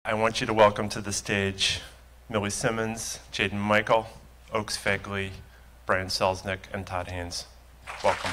I want you to welcome to the stage Millicent Simmonds, Jaden Michael, Oaks Fegley, Brian Selznick, and Todd Haynes. Welcome.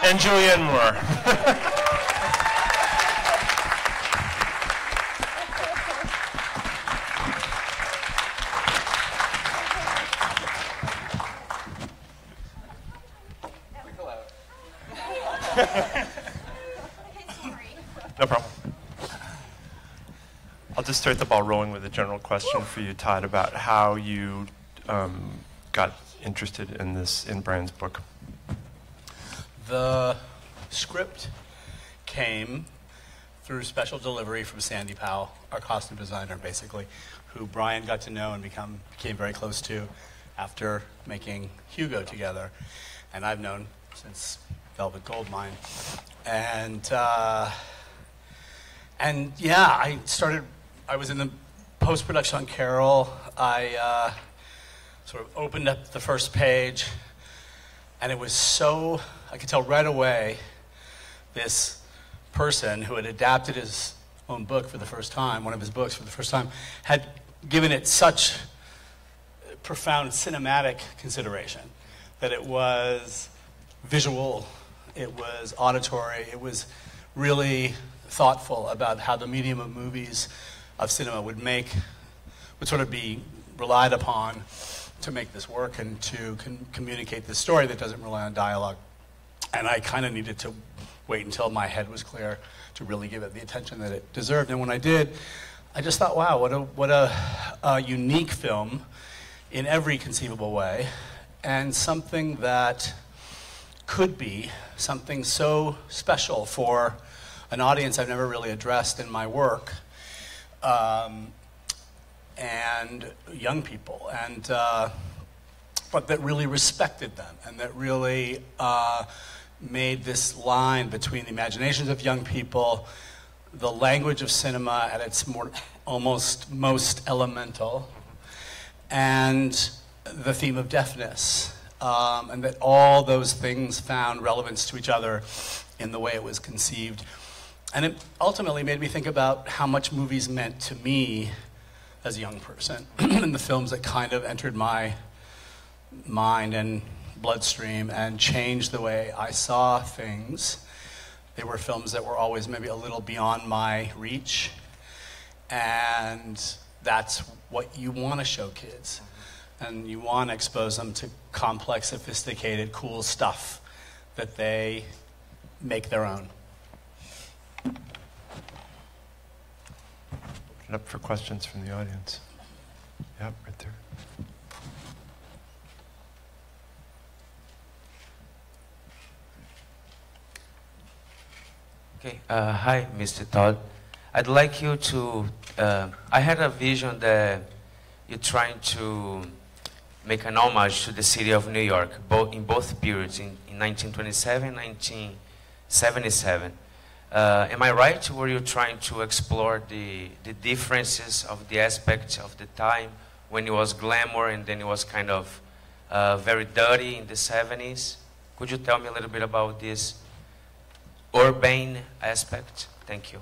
And Julianne Moore. No problem. I'll just start the ball rolling with a general question for you, Todd, about how you got interested in Brian's book. The script came through special delivery from Sandy Powell, our costume designer, basically, who Brian got to know and became very close to after making Hugo together. And I've known since Velvet Goldmine. And yeah, I was in the post-production on Carol. I sort of opened up the first page, and it was so, I could tell right away, this person who had adapted his own book for the first time, one of his books for the first time, had given it such profound cinematic consideration that it was visual, it was auditory, it was really thoughtful about how the medium of movies, of cinema, would sort of be relied upon to make this work and to communicate this story that doesn't rely on dialogue. And I kind of needed to wait until my head was clear to really give it the attention that it deserved. And when I did, I just thought, wow, what a unique film in every conceivable way, and something that could be something so special for an audience I've never really addressed in my work, and young people, but that really respected them, and that really made this line between the imaginations of young people, the language of cinema at its almost most elemental, and the theme of deafness, and that all those things found relevance to each other in the way it was conceived. And it ultimately made me think about how much movies meant to me as a young person, and the films that kind of entered my mind and bloodstream and changed the way I saw things. They were films that were always maybe a little beyond my reach, and that's what you want to show kids. And you want to expose them to complex, sophisticated, cool stuff that they make their own. Open it up for questions from the audience. Yep, right there. Okay, hi, Mr. Todd. I'd like you to, I had a vision that you're trying to make an homage to the city of New York, in both periods, in 1927 and 1977. Am I right? Were you trying to explore the differences of the aspects of the time when it was glamour and then it was kind of very dirty in the 70s? Could you tell me a little bit about this urban aspect? Thank you.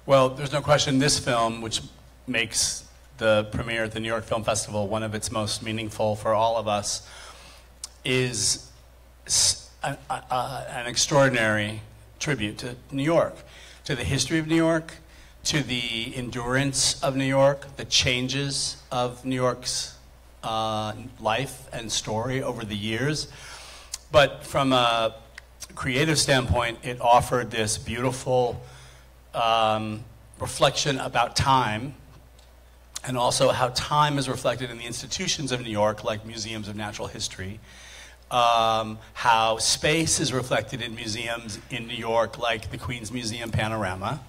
Well, there's no question this film, which makes the premiere at the New York Film Festival one of its most meaningful for all of us, is an extraordinary tribute to New York, to the history of New York, to the endurance of New York, the changes of New York's life and story over the years. But from a creative standpoint, it offered this beautiful reflection about time, and also how time is reflected in the institutions of New York, like museums of natural history, how space is reflected in museums in New York, like the Queens Museum Panorama,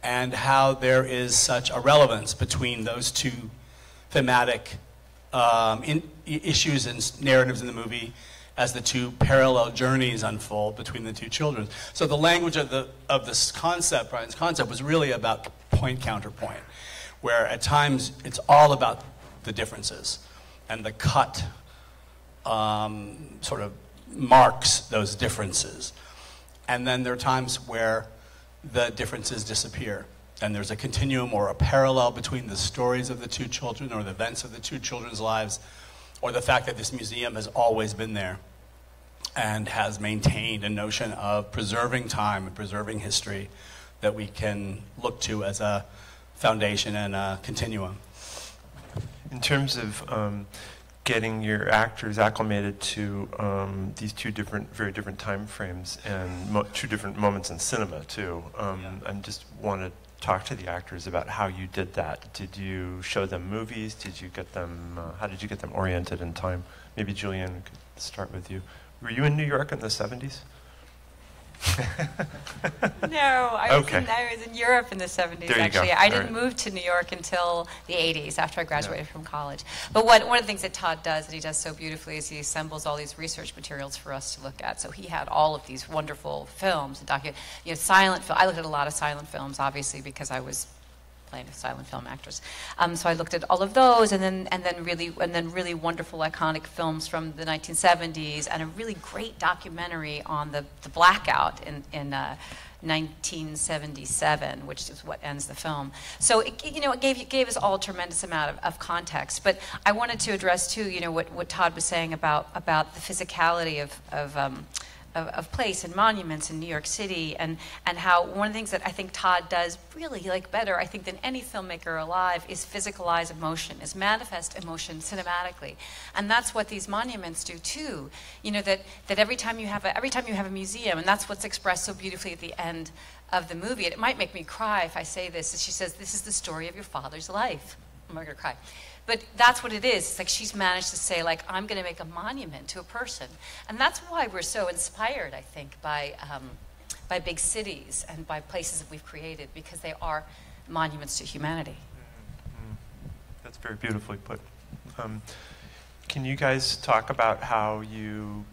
and how there is such a relevance between those two thematic issues and narratives in the movie as the two parallel journeys unfold between the two children. So the language of this concept, Brian's concept, was really about point counterpoint, where at times it's all about the differences, and the cut sort of marks those differences. And then there are times where the differences disappear, and there's a continuum or a parallel between the stories of the two children or the events of the two children's lives, or the fact that this museum has always been there and has maintained a notion of preserving time and preserving history that we can look to as a foundation and a continuum. In terms of getting your actors acclimated to these two very different time frames and two different moments in cinema too, I just want to talk to the actors about how you did that. Did you show them movies? Did you get them? How did you get them oriented in time? Maybe Julianne, we could start with you. Were you in New York in the 70s? No, I was in Europe in the 70s, actually. I didn't move to New York until the 80s, after I graduated from college. But one of the things that Todd does, that he does so beautifully, is he assembles all these research materials for us to look at. So he had all of these wonderful films and silent film. I looked at a lot of silent films, obviously, because I was playing a silent film actress. So I looked at all of those, and then really wonderful iconic films from the 1970s, and a really great documentary on the blackout in 1977, which is what ends the film. So it gave us all a tremendous amount of context. But I wanted to address too, what Todd was saying about the physicality of place and monuments in New York City, and how one of the things that I think Todd does really better, I think, than any filmmaker alive, is physicalize emotion, is manifest emotion cinematically. And that's what these monuments do too. That every time you have a museum, and that's what's expressed so beautifully at the end of the movie. It might make me cry if I say this. She says, "This is the story of your father's life." I'm not gonna cry. But that's what it is. It's like she's managed to say, I'm going to make a monument to a person. And that's why we're so inspired, I think, by big cities and by places that we've created, because they are monuments to humanity. That's very beautifully put. Can you guys talk about how you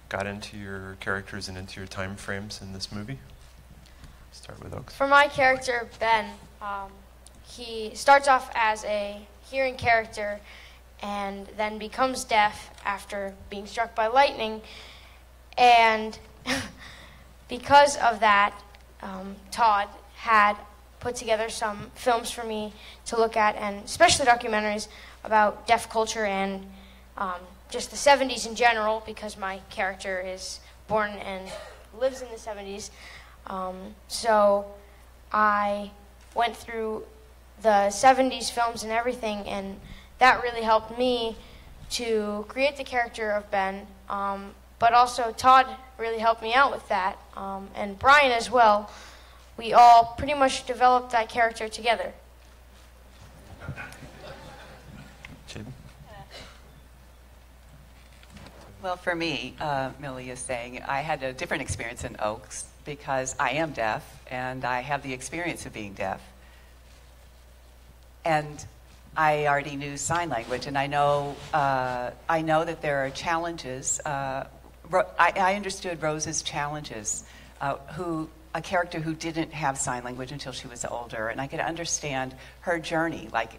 got into your characters and into your time frames in this movie? Start with Oaks. For my character, Ben, he starts off as a hearing character and then becomes deaf after being struck by lightning. And because of that, Todd had put together some films for me to look at, and especially documentaries about deaf culture and just the 70s in general, because my character is born and lives in the 70s. So I went through the 70s films and everything, and that really helped me to create the character of Ben. But also Todd really helped me out with that, and Brian as well. We all pretty much developed that character together. Jaden? Well, for me, Millie is saying, I had a different experience in Oaks because I am deaf, and I have the experience of being deaf. And I already knew sign language, and I know that there are challenges. I understood Rose's challenges, a character who didn't have sign language until she was older, and I could understand her journey. Like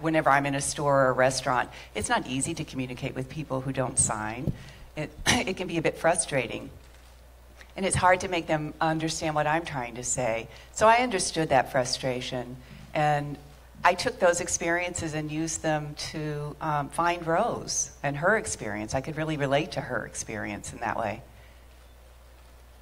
whenever I'm in a store or a restaurant, it's not easy to communicate with people who don't sign. It can be a bit frustrating, and it's hard to make them understand what I'm trying to say. So I understood that frustration, and I took those experiences and used them to find Rose and her experience. I could really relate to her experience in that way.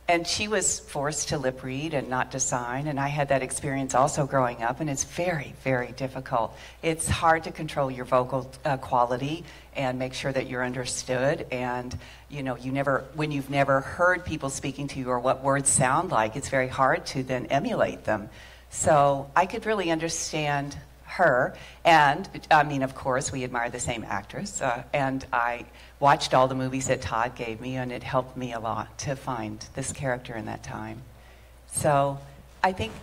And she was forced to lip read and not to sign, and I had that experience also growing up, and it's very, very difficult. It's hard to control your vocal quality and make sure that you're understood, and when you've never heard people speaking to you or what words sound like, it's very hard to then emulate them. So I could really understand her, and I mean, of course, we admire the same actress, and I watched all the movies that Todd gave me, and it helped me a lot to find this character in that time. So I think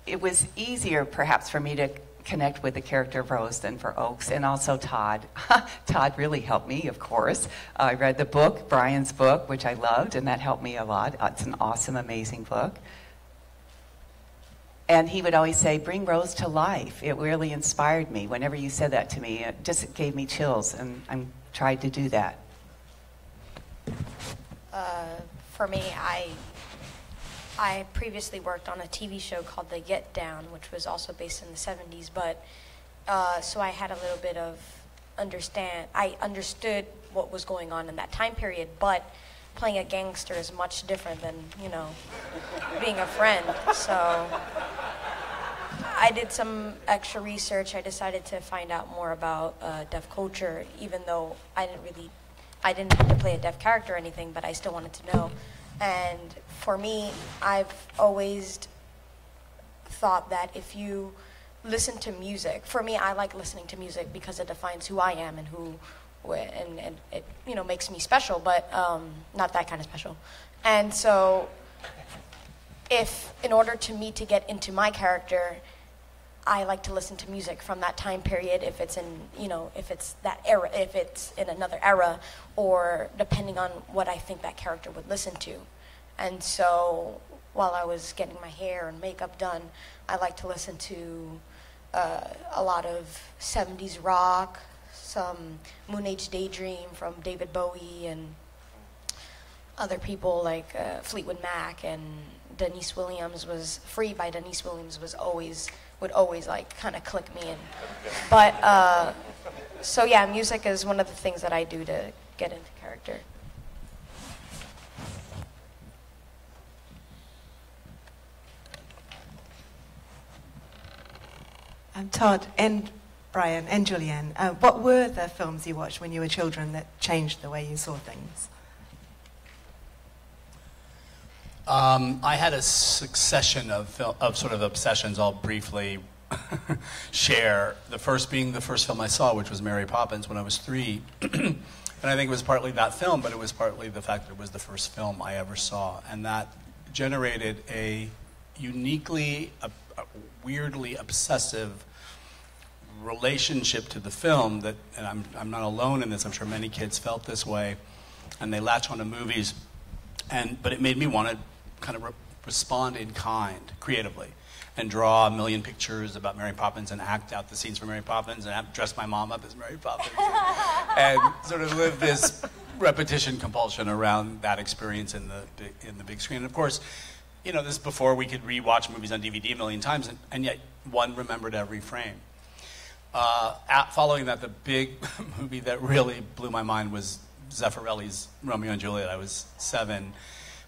it was easier perhaps for me to connect with the character of Rose than for Oaks, and also Todd. Todd really helped me, of course. I read the book, Brian's book, which I loved, and that helped me a lot. It's an awesome, amazing book. And he would always say, bring Rose to life. It really inspired me. Whenever you said that to me, it just gave me chills, and I tried to do that. For me, I previously worked on a TV show called The Get Down, which was also based in the 70s, but so I had a little bit of I understood what was going on in that time period, but playing a gangster is much different than, you know, being a friend. So I did some extra research. I decided to find out more about deaf culture, even though I didn't have to play a deaf character or anything, but I still wanted to know. And for me, I've always thought that if you listen to music, for me, I like listening to music because it defines who I am and and it, you know, makes me special, but not that kind of special. And so if, in order to me to get into my character, I like to listen to music from that time period, if it's in, you know, if it's that era, if it's in another era, or depending on what I think that character would listen to. And so while I was getting my hair and makeup done, I like to listen to a lot of 70s rock, some Moon Age Daydream from David Bowie, and other people like Fleetwood Mac, and Denise Williams was, Free by Denise Williams would always like kind of click me in. But so yeah, music is one of the things that I do to get into character. Todd and Brian and Julianne, what were the films you watched when you were children that changed the way you saw things? I had a succession of sort of obsessions I'll briefly share. The first being the first film I saw, which was Mary Poppins when I was 3. And I think it was partly that film, but it was partly the fact that it was the first film I ever saw. And that generated a uniquely, weirdly obsessive relationship to the film that, and I'm not alone in this, I'm sure many kids felt this way, and they latch onto movies, but it made me want to kind of respond in kind, creatively, and draw a million pictures about Mary Poppins and act out the scenes for Mary Poppins and dress my mom up as Mary Poppins and sort of live this repetition compulsion around that experience in the big screen. And of course, you know, this is before we could rewatch movies on DVD a million times, and yet one remembered every frame. Following that, the big movie that really blew my mind was Zeffirelli's Romeo and Juliet. I was 7,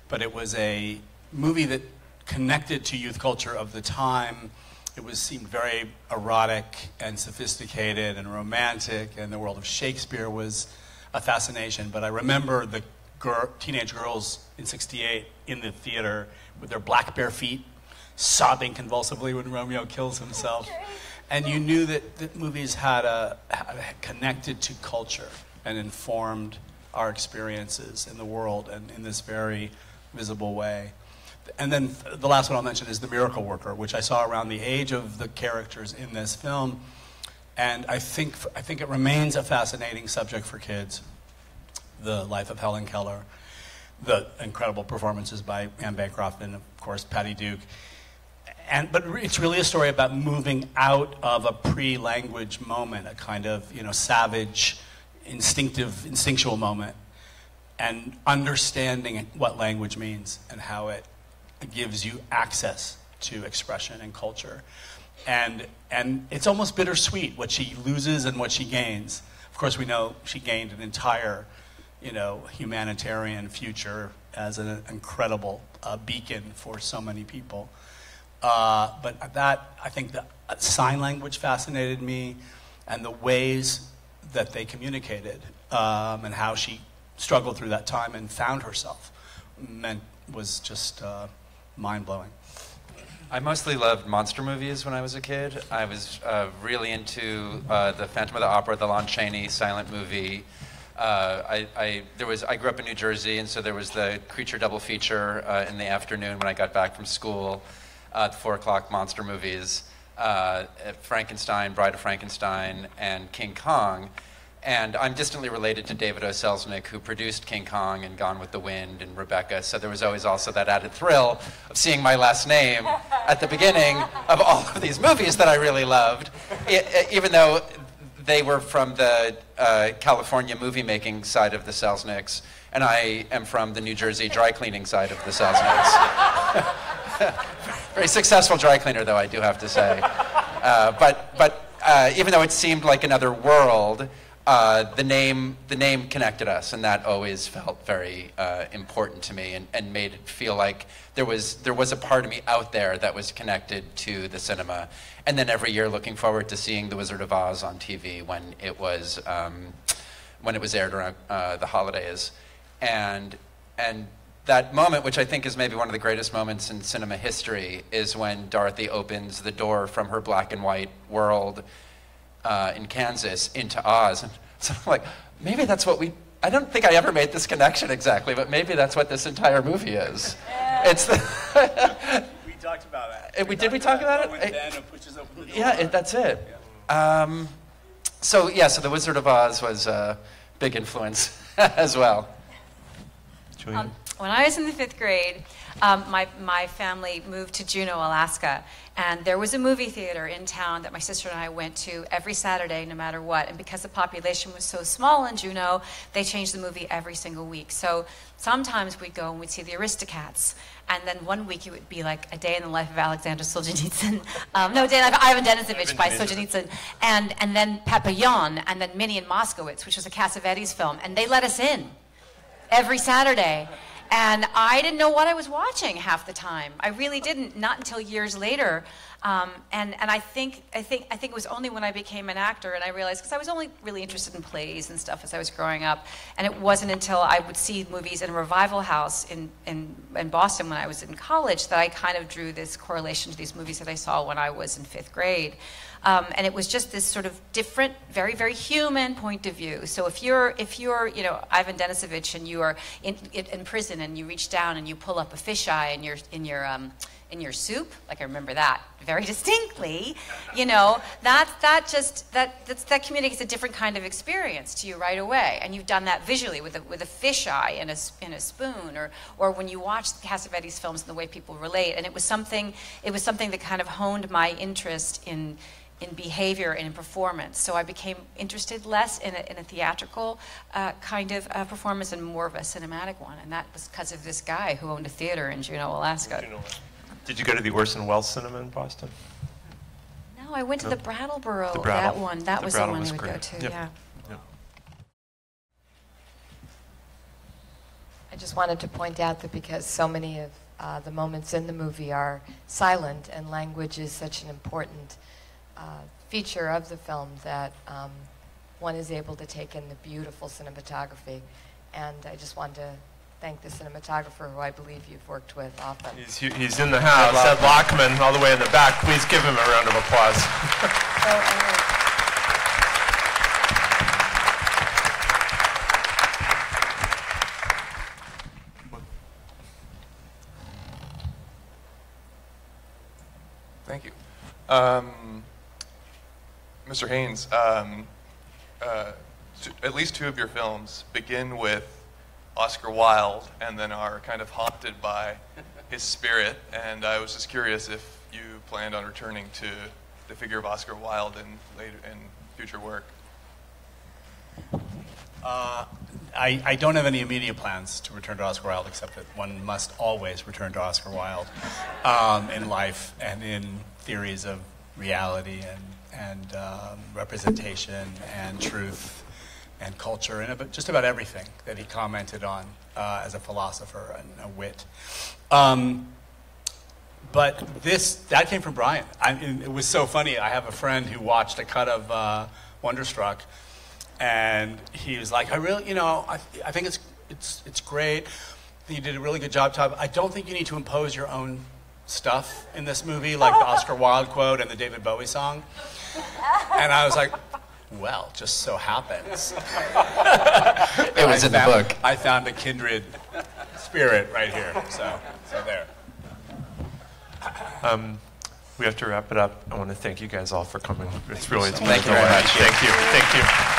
but it was a movie that connected to youth culture of the time. It seemed very erotic and sophisticated and romantic, and the world of Shakespeare was a fascination. But I remember the teenage girls in '68 in the theater with their black bare feet, sobbing convulsively when Romeo kills himself. And you knew that movies had connected to culture and informed our experiences in the world and in this very visible way. And then the last one I'll mention is The Miracle Worker, which I saw around the age of the characters in this film. And I think it remains a fascinating subject for kids. The life of Helen Keller, the incredible performances by Anne Bancroft and, of course, Patty Duke. But it's really a story about moving out of a pre-language moment, a kind of, you know, savage, instinctual moment, and understanding what language means and how it gives you access to expression and culture. And it's almost bittersweet, what she loses and what she gains. Of course, we know she gained an entire, you know, humanitarian future as an incredible beacon for so many people. But that, I think the sign language fascinated me, and the ways that they communicated, and how she struggled through that time and found herself was just mind-blowing. I mostly loved monster movies when I was a kid. I was really into the Phantom of the Opera, the Lon Chaney silent movie. I grew up in New Jersey, and so there was the Creature double feature in the afternoon when I got back from school, the 4 o'clock monster movies. Frankenstein, Bride of Frankenstein, and King Kong. And I'm distantly related to David O. Selznick, who produced King Kong and Gone with the Wind and Rebecca. So there was always also that added thrill of seeing my last name at the beginning of all of these movies that I really loved, even though they were from the California movie-making side of the Selznicks, and I am from the New Jersey dry cleaning side of the Selznicks. Very successful dry cleaner, though, I do have to say. But even though it seemed like another world, the name connected us, and that always felt very important to me, and made it feel like there was a part of me out there that was connected to the cinema. And then every year, looking forward to seeing The Wizard of Oz on TV when it was aired around the holidays, and that moment, which I think is maybe one of the greatest moments in cinema history, is when Dorothy opens the door from her black and white world in Kansas into Oz. And so I'm like, maybe that's what I don't think I ever made this connection exactly, but maybe that's what this entire movie is. It's we talked about that. We talk about it? When Dan pushes open the door. Yeah, that's it. Yeah. So The Wizard of Oz was a big influence as well. Julian? When I was in the 5th grade, my family moved to Juneau, Alaska, and there was a movie theater in town that my sister and I went to every Saturday, no matter what. And because the population was so small in Juneau, they changed the movie every single week. So sometimes we'd go and we'd see the Aristocats, and then one week it would be like A Day in the Life of Alexander Solzhenitsyn. No, A Day in the Life of Ivan Denisovich by Solzhenitsyn, and then Papillon, and then Minnie and Moskowitz, which was a Cassavetes film, and they let us in every Saturday. And I didn't know what I was watching half the time. I really didn't, not until years later. And I think it was only when I became an actor and I realized, because I was only really interested in plays and stuff as I was growing up, and it wasn't until I would see movies in a revival house in Boston when I was in college that I kind of drew this correlation to these movies that I saw when I was in 5th grade. And it was just this sort of different, very, very human point of view. So if you're Ivan Denisovich and you are in prison and you reach down and you pull up a fisheye in your soup, like I remember that very distinctly, that communicates a different kind of experience to you right away. And you've done that visually with a fisheye in a spoon, or when you watch the Cassavetes films and the way people relate. And it was something that kind of honed my interest in behavior and in performance. So I became interested less in a theatrical kind of performance and more of a cinematic one. And that was because of this guy who owned a theater in Juneau, Alaska. Did you go to the Orson Welles Cinema in Boston? No, I went to the Brattleboro, the Brattle. that one. That was the one we would go to, Yep. yeah. Yep. I just wanted to point out that because so many of the moments in the movie are silent and language is such an important feature of the film, that one is able to take in the beautiful cinematography. And I just wanted to thank the cinematographer, who I believe you've worked with often. He's in the house. Ed Lockman, all the way in the back. Please give him a round of applause. Thank you. Mr. Haynes, at least 2 of your films begin with Oscar Wilde and then are kind of haunted by his spirit, and I was just curious if you planned on returning to the figure of Oscar Wilde in future work. I don't have any immediate plans to return to Oscar Wilde, except that one must always return to Oscar Wilde in life and in theories of reality and representation and truth and culture and just about everything that he commented on as a philosopher and a wit. But that came from Brian. It was so funny. I have a friend who watched a cut of Wonderstruck, and he was like, I think it's great. I think you did a really good job, Todd. I don't think you need to impose your own stuff in this movie, like the Oscar Wilde quote and the David Bowie song. And I was like, well, just so happens. It was in the book. I found a kindred spirit right here. So there. we have to wrap it up. I want to thank you guys all for coming. It's really, it's Thank you really very nice. much. Thank you. Thank you.